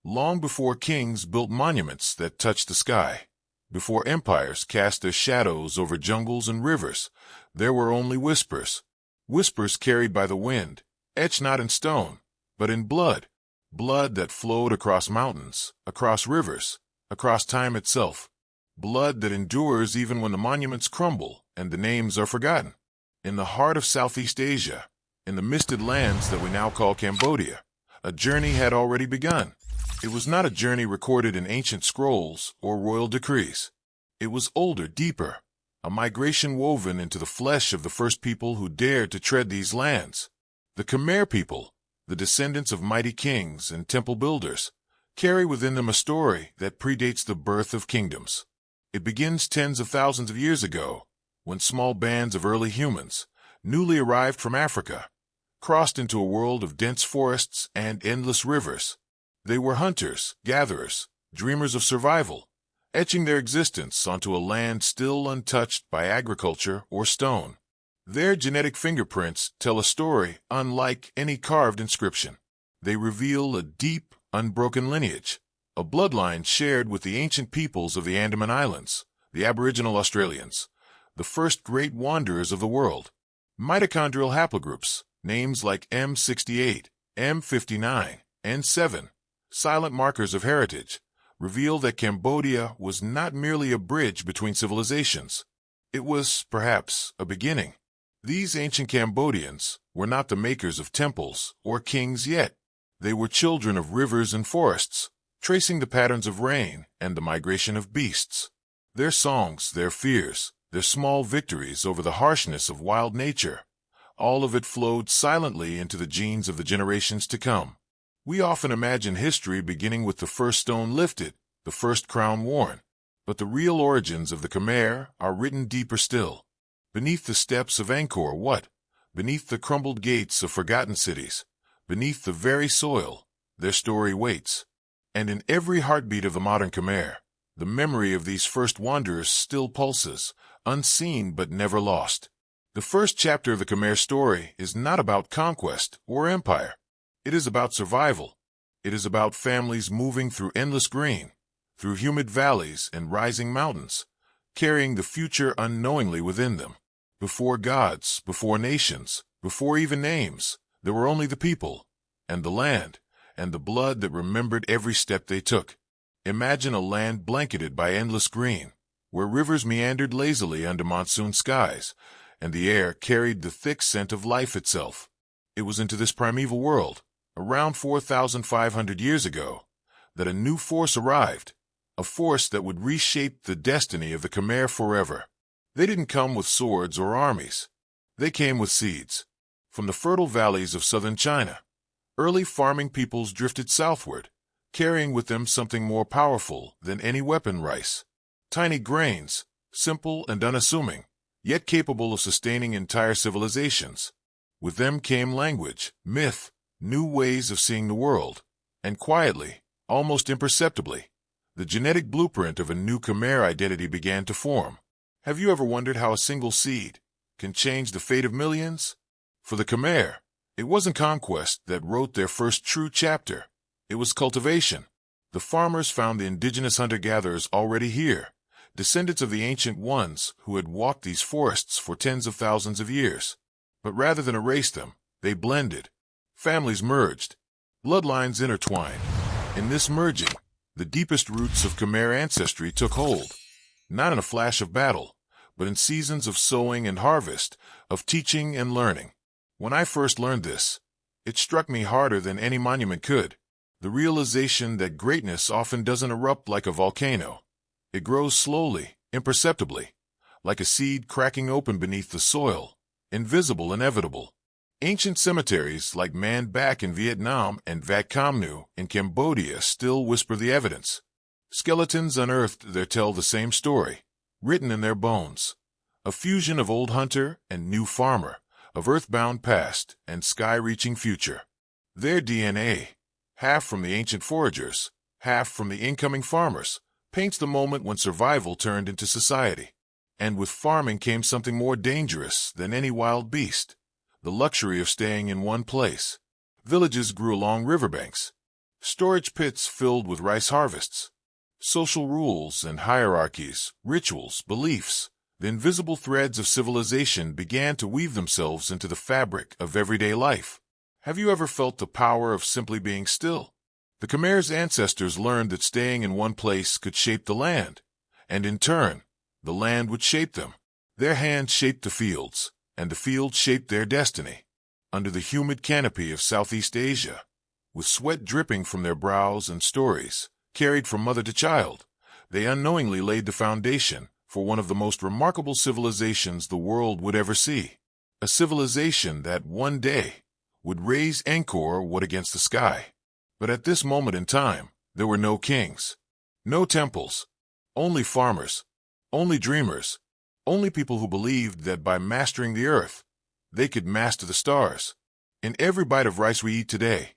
long before kings built monuments that touched the sky. Before empires cast their shadows over jungles and rivers, there were only whispers. Whispers carried by the wind, etched not in stone, but in blood. Blood that flowed across mountains, across rivers, across time itself. Blood that endures even when the monuments crumble and the names are forgotten. In the heart of Southeast Asia, in the misted lands that we now call Cambodia, a journey had already begun. It was not a journey recorded in ancient scrolls or royal decrees. It was older, deeper, a migration woven into the flesh of the first people who dared to tread these lands. The Khmer people, the descendants of mighty kings and temple builders, carry within them a story that predates the birth of kingdoms. It begins tens of thousands of years ago, when small bands of early humans, newly arrived from Africa, crossed into a world of dense forests and endless rivers. They were hunters, gatherers, dreamers of survival, etching their existence onto a land still untouched by agriculture or stone. Their genetic fingerprints tell a story unlike any carved inscription. They reveal a deep, unbroken lineage, a bloodline shared with the ancient peoples of the Andaman Islands, the Aboriginal Australians, the first great wanderers of the world. Mitochondrial haplogroups, names like M68, M59, and 7, silent markers of heritage, reveal that Cambodia was not merely a bridge between civilizations. It was, perhaps, a beginning. These ancient Cambodians were not the makers of temples or kings yet. They were children of rivers and forests, tracing the patterns of rain and the migration of beasts. Their songs, their fears, their small victories over the harshness of wild nature, all of it flowed silently into the genes of the generations to come. We often imagine history beginning with the first stone lifted, the first crown worn. But the real origins of the Khmer are written deeper still. Beneath the steps of Angkor Wat, beneath the crumbled gates of forgotten cities, beneath the very soil, their story waits. And in every heartbeat of the modern Khmer, the memory of these first wanderers still pulses, unseen but never lost. The first chapter of the Khmer story is not about conquest or empire. It is about survival. It is about families moving through endless green, through humid valleys and rising mountains, carrying the future unknowingly within them. Before gods, before nations, before even names, there were only the people, and the land, and the blood that remembered every step they took. Imagine a land blanketed by endless green, where rivers meandered lazily under monsoon skies, and the air carried the thick scent of life itself. It was into this primeval world, around 4,500 years ago, that a new force arrived, a force that would reshape the destiny of the Khmer forever. They didn't come with swords or armies. They came with seeds. From the fertile valleys of southern China, early farming peoples drifted southward, carrying with them something more powerful than any weapon: rice. Tiny grains, simple and unassuming, yet capable of sustaining entire civilizations. With them came language, myth, new ways of seeing the world, and quietly, almost imperceptibly, the genetic blueprint of a new Khmer identity began to form. Have you ever wondered how a single seed can change the fate of millions? For the Khmer, it wasn't conquest that wrote their first true chapter. It was cultivation. The farmers found the indigenous hunter-gatherers already here, descendants of the ancient ones who had walked these forests for tens of thousands of years. But rather than erase them, they blended. Families merged. Bloodlines intertwined. In this merging, the deepest roots of Khmer ancestry took hold, not in a flash of battle, but in seasons of sowing and harvest, of teaching and learning. When I first learned this, it struck me harder than any monument could. The realization that greatness often doesn't erupt like a volcano. It grows slowly, imperceptibly, like a seed cracking open beneath the soil, invisible, inevitable. Ancient cemeteries like Man Bac in Vietnam and Vat Kham Nu in Cambodia still whisper the evidence. Skeletons unearthed there tell the same story, written in their bones. A fusion of old hunter and new farmer, of earthbound past and sky-reaching future. Their DNA, half from the ancient foragers, half from the incoming farmers, paints the moment when survival turned into society. And with farming came something more dangerous than any wild beast: the luxury of staying in one place. Villages grew along riverbanks. storage pits filled with rice harvests, social rules and hierarchies, rituals, beliefs. The invisible threads of civilization began to weave themselves into the fabric of everyday life. Have you ever felt the power of simply being still? The Khmer's ancestors learned that staying in one place could shape the land, and in turn, the land would shape them. Their hands shaped the fields, and the fields shaped their destiny. Under the humid canopy of Southeast Asia, with sweat dripping from their brows and stories carried from mother to child, they unknowingly laid the foundation for one of the most remarkable civilizations the world would ever see. A civilization that one day would raise Angkor Wat against the sky. But at this moment in time, there were no kings, no temples, only farmers, only dreamers, only people who believed that by mastering the earth, they could master the stars. In every bite of rice we eat today,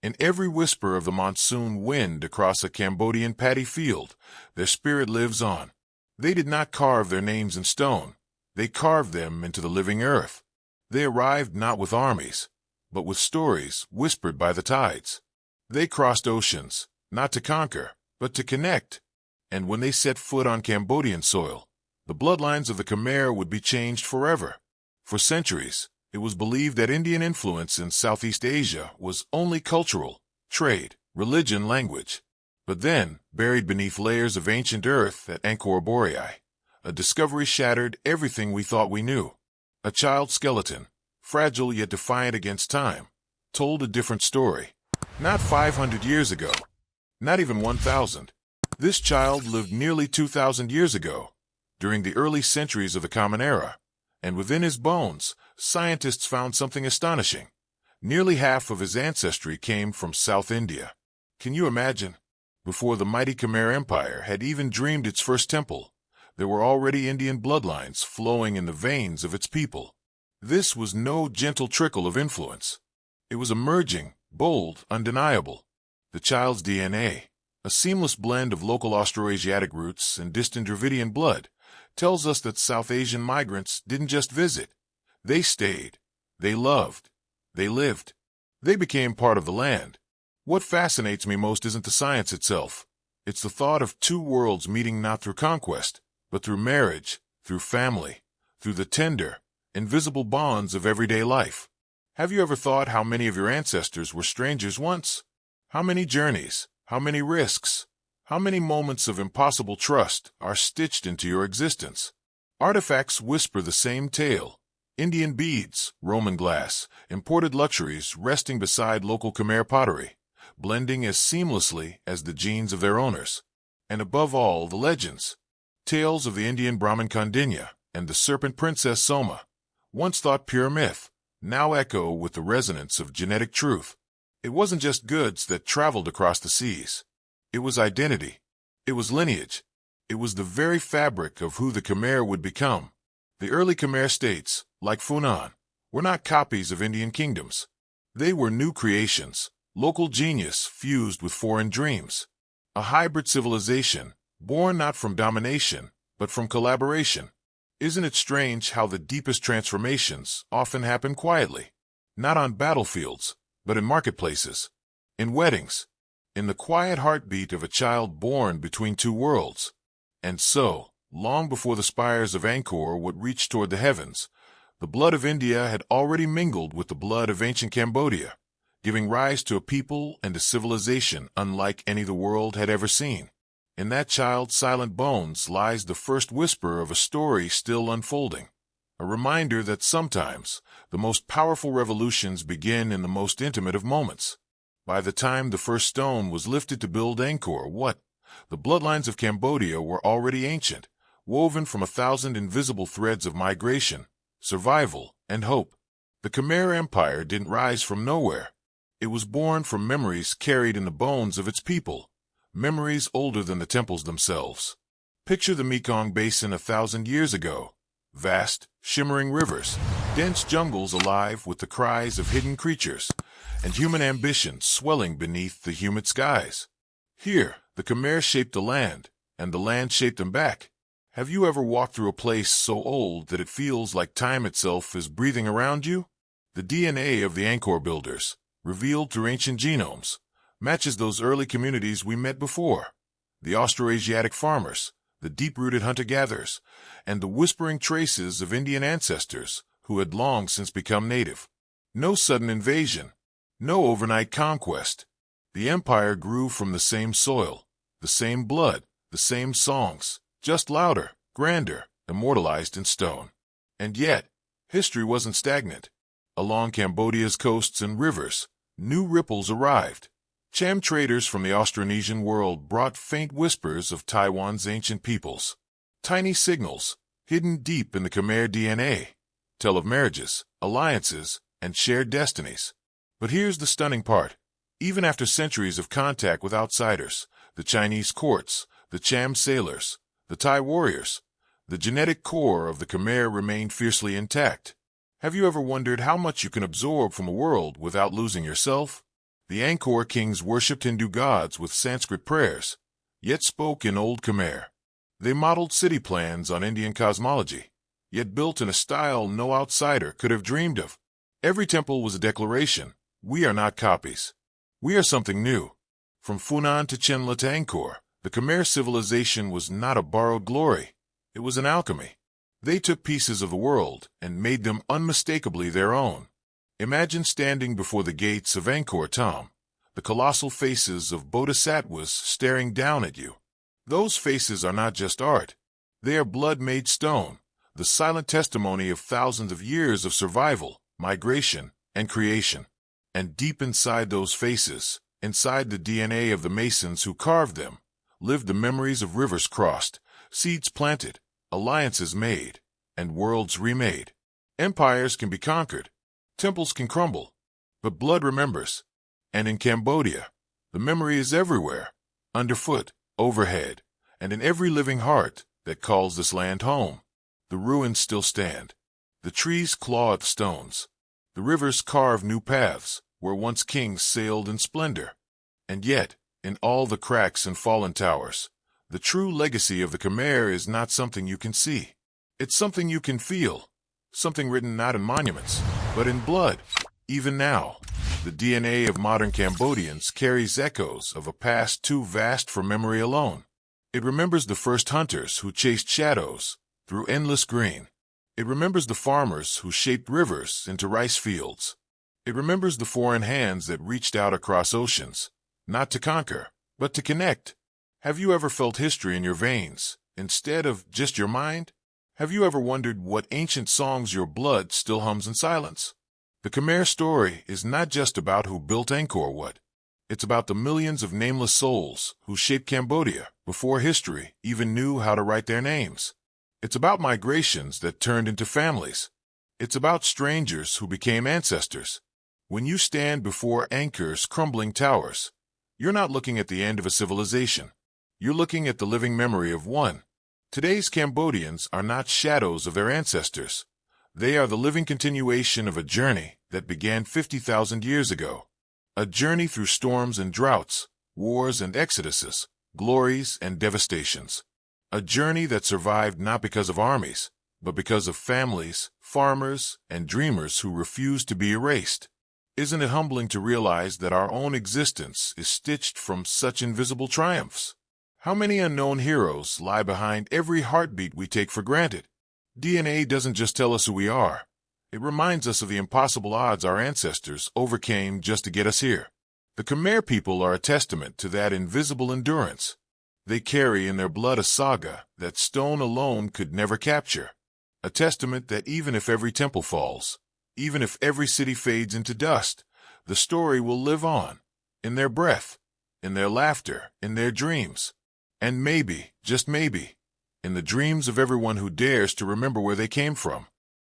in every whisper of the monsoon wind across a Cambodian paddy field, their spirit lives on. They did not carve their names in stone. They carved them into the living earth. They arrived not with armies, but with stories whispered by the tides. They crossed oceans, not to conquer, but to connect. And when they set foot on Cambodian soil, the bloodlines of the Khmer would be changed forever. For centuries, it was believed that Indian influence in Southeast Asia was only cultural, trade, religion, language. But then, buried beneath layers of ancient earth at Angkor Wat, a discovery shattered everything we thought we knew. A child's skeleton, fragile yet defiant against time, told a different story. Not 500 years ago, not even 1,000. This child lived nearly 2,000 years ago, during the early centuries of the Common Era, and within his bones, scientists found something astonishing. Nearly half of his ancestry came from South India. Can you imagine? Before the mighty Khmer Empire had even dreamed its first temple, there were already Indian bloodlines flowing in the veins of its people. This was no gentle trickle of influence. It was emerging, bold, undeniable. The child's DNA, a seamless blend of local Austroasiatic roots and distant Dravidian blood, tells us that South Asian migrants didn't just visit. They stayed. They loved. They lived. They became part of the land. What fascinates me most isn't the science itself. It's the thought of two worlds meeting not through conquest, but through marriage, through family, through the tender, invisible bonds of everyday life. Have you ever thought how many of your ancestors were strangers once? How many journeys, how many risks, how many moments of impossible trust are stitched into your existence? Artifacts whisper the same tale. Indian beads, Roman glass, imported luxuries resting beside local Khmer pottery, blending as seamlessly as the genes of their owners. And above all, the legends. Tales of the Indian Brahmin Kondinya and the serpent princess Soma, once thought pure myth, now echo with the resonance of genetic truth. It wasn't just goods that traveled across the seas. It was identity. It was lineage. It was the very fabric of who the Khmer would become. The early Khmer states, like Funan, were not copies of Indian kingdoms. They were new creations, local genius fused with foreign dreams. A hybrid civilization, born not from domination, but from collaboration. Isn't it strange how the deepest transformations often happen quietly? Not on battlefields, but in marketplaces, in weddings, in the quiet heartbeat of a child born between two worlds. And so, long before the spires of Angkor Wat reached toward the heavens, the blood of India had already mingled with the blood of ancient Cambodia, giving rise to a people and a civilization unlike any the world had ever seen. In that child's silent bones lies the first whisper of a story still unfolding, a reminder that sometimes the most powerful revolutions begin in the most intimate of moments. By the time the first stone was lifted to build Angkor Wat, the bloodlines of Cambodia were already ancient, woven from 1,000 invisible threads of migration, survival, and hope. The Khmer Empire didn't rise from nowhere. It was born from memories carried in the bones of its people, memories older than the temples themselves. Picture the Mekong Basin 1,000 years ago. Vast, shimmering rivers, dense jungles alive with the cries of hidden creatures, and human ambition swelling beneath the humid skies. Here, the Khmer shaped the land, and the land shaped them back. Have you ever walked through a place so old that it feels like time itself is breathing around you? The DNA of the Angkor builders, revealed through ancient genomes, matches those early communities we met before. The Austroasiatic farmers, the deep-rooted hunter-gatherers, and the whispering traces of Indian ancestors who had long since become native. No sudden invasion, no overnight conquest. The empire grew from the same soil, the same blood, the same songs, just louder, grander, immortalized in stone. And yet, history wasn't stagnant. Along Cambodia's coasts and rivers, new ripples arrived. Cham traders from the Austronesian world brought faint whispers of Taiwan's ancient peoples. Tiny signals, hidden deep in the Khmer DNA, tell of marriages, alliances, and shared destinies. But here's the stunning part. Even after centuries of contact with outsiders, the Chinese courts, the Cham sailors, the Thai warriors, the genetic core of the Khmer remained fiercely intact. Have you ever wondered how much you can absorb from a world without losing yourself? The Angkor kings worshipped Hindu gods with Sanskrit prayers, yet spoke in Old Khmer. They modeled city plans on Indian cosmology, yet built in a style no outsider could have dreamed of. Every temple was a declaration: we are not copies. We are something new. From Funan to Chenla to Angkor, the Khmer civilization was not a borrowed glory. It was an alchemy. They took pieces of the world and made them unmistakably their own. Imagine standing before the gates of Angkor Thom, the colossal faces of bodhisattvas staring down at you. Those faces are not just art. They are blood-made stone, the silent testimony of thousands of years of survival, migration, and creation. And deep inside those faces, inside the DNA of the masons who carved them, lived the memories of rivers crossed, seeds planted, alliances made, and worlds remade. Empires can be conquered, temples can crumble, but blood remembers. And in Cambodia, the memory is everywhere, underfoot, overhead, and in every living heart that calls this land home. The ruins still stand. The trees claw at the stones. The rivers carve new paths where once kings sailed in splendor. And yet, in all the cracks and fallen towers, the true legacy of the Khmer is not something you can see. It's something you can feel, something written not in monuments, but in blood. Even now, the DNA of modern Cambodians carries echoes of a past too vast for memory alone. It remembers the first hunters who chased shadows through endless green. It remembers the farmers who shaped rivers into rice fields. It remembers the foreign hands that reached out across oceans, not to conquer, but to connect. Have you ever felt history in your veins, instead of just your mind? Have you ever wondered what ancient songs your blood still hums in silence? The Khmer story is not just about who built Angkor Wat. It's about the millions of nameless souls who shaped Cambodia before history even knew how to write their names. It's about migrations that turned into families. It's about strangers who became ancestors. When you stand before Angkor's crumbling towers, you're not looking at the end of a civilization. You're looking at the living memory of one. Today's Cambodians are not shadows of their ancestors. They are the living continuation of a journey that began 50,000 years ago. A journey through storms and droughts, wars and exoduses, glories and devastations. A journey that survived not because of armies, but because of families, farmers, and dreamers who refused to be erased. Isn't it humbling to realize that our own existence is stitched from such invisible triumphs? How many unknown heroes lie behind every heartbeat we take for granted? DNA doesn't just tell us who we are. It reminds us of the impossible odds our ancestors overcame just to get us here. The Khmer people are a testament to that invisible endurance. They carry in their blood a saga that stone alone could never capture. A testament that even if every temple falls, even if every city fades into dust, the story will live on, in their breath, in their laughter, in their dreams. And maybe, just maybe, in the dreams of everyone who dares to remember where they came from.